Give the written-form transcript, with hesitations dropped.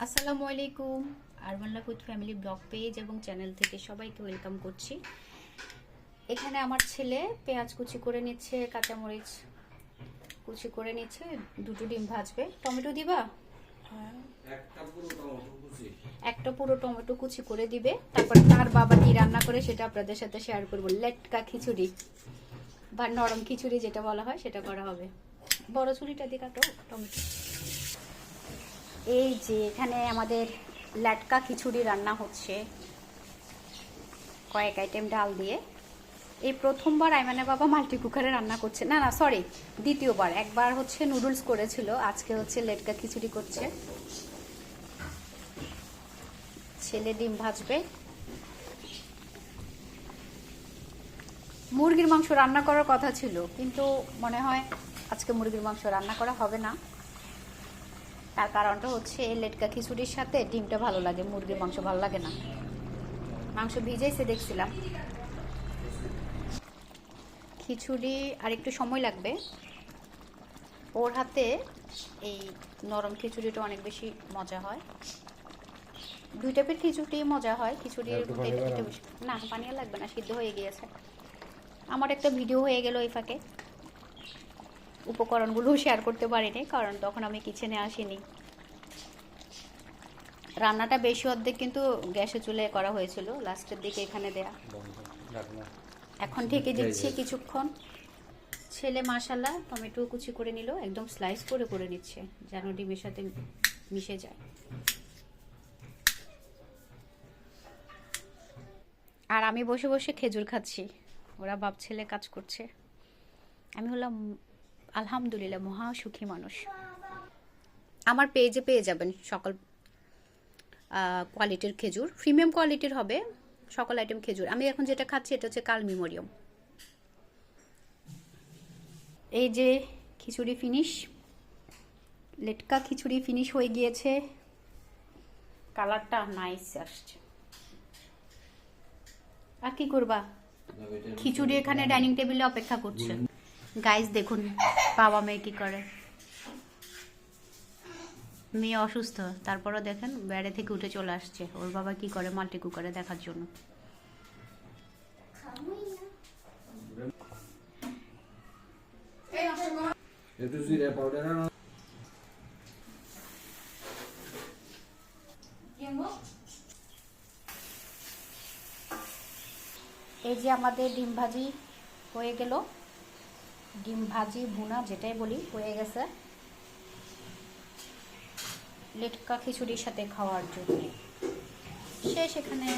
আসসালামু আলাইকুম। আরবানলা food family blog page এবং চ্যানেল থেকে সবাইকে ওয়েলকাম করছি। এখানে আমার ছেলে পেঁয়াজ কুচি করে নিচ্ছে, কাঁচামরিচ কুচি করে নিচ্ছে, দুটো ডিম ভাজবে। টমেটো দিবা? একটা পুরো টমেটো কুচি করে দিবে। তারপর তার বাবা কি রান্না করে সেটা আপনাদের সাথে শেয়ার করবো। লেটকা খিচুড়ি বা নরম খিচুড়ি যেটা বলা হয় সেটা করা হবে। বড় ছুরিটা দিয়ে কাটো টমেটো। এই যে এখানে আমাদের লেটকা খিচুড়ি রান্না হচ্ছে কয়েক আইটেম ডাল দিয়ে। এই প্রথমবার আইমানের বাবা মাল্টি কুকারে রান্না করছে, না সরি, দ্বিতীয়বার। একবার হচ্ছে নুডলস করেছিল, আজকে হচ্ছে লেটকা খিচুড়ি করছে। ছেলে ডিম ভাজবে। মুরগির মাংস রান্না করার কথা ছিল, কিন্তু মনে হয় আজকে মুরগির মাংস রান্না করা হবে না। তার কারণটা হচ্ছে লেটকা খিচুড়ির সাথে ডিমটা ভালো লাগে, মুরগির মাংস ভালো লাগে না। মাংস ভিজাইছে দেখছিলাম। খিচুড়ি আর একটু সময় লাগবে। ওর হাতে এই নরম খিচুড়িটা অনেক বেশি মজা হয়। দুই টাইপের খিচুড়ি মজা হয়। খিচুড়ির না পানিও লাগবে না, সিদ্ধ হয়ে গিয়েছে। আমার একটা ভিডিও হয়ে গেল এই ফাঁকে। উপকরণগুলো শেয়ার করতে পারিনি কারণ তখন আমি কিচেনে আসিনি। রান্নাটা বেশি অর্ধেক কিন্তু গ্যাসে চুলে করা হয়েছিল, লাস্টের দিকে এখানে দেয়া। এখন ঢেকে দিচ্ছি কিছুক্ষণ। ছেলে মাশাআল্লাহ টমেটো কুচি করে নিল, একদম স্লাইস করে করে নিচ্ছে যেন ডিমের সাথে মিশে যায়। আর আমি বসে বসে খেজুর খাচ্ছি। ওরা বাপ ছেলে কাজ করছে। আমি হলাম আলহামদুলিল্লাহ মহা সুখী মানুষ। আমার পেজে পেয়ে যাবেন সকল কোয়ালিটির খেজুর, প্রিমিয়াম কোয়ালিটির হবে সকল আইটেম খেজুর। আমি এখন যেটা খাচ্ছি এটা হচ্ছে কাল মেমোরিয়াম। এই যে খিচুড়ি ফিনিশ, লেটকা খিচুড়ি ফিনিশ হয়ে গিয়েছে। কালারটা নাইস আসছে। আর কি করবা, খিচুড়ি এখানে ডাইনিং টেবিলে অপেক্ষা করছে। গাইস দেখুন বাবা মেয়ে কি করে। মেয়ে অসুস্থ, তারপরও দেখেন বাইরে থেকে উঠে চলে আসছে ওর বাবা কি করে মাল্টি কুকারে দেখার জন্য। এই যে আমাদের ডিম ভাজি হয়ে গেল, ডিম ভাজি ভুনা যেটাই বলি হয়ে গেছে লেটকা খিচুড়ির সাথে খাওয়ার জন্য। শেষ এখানে।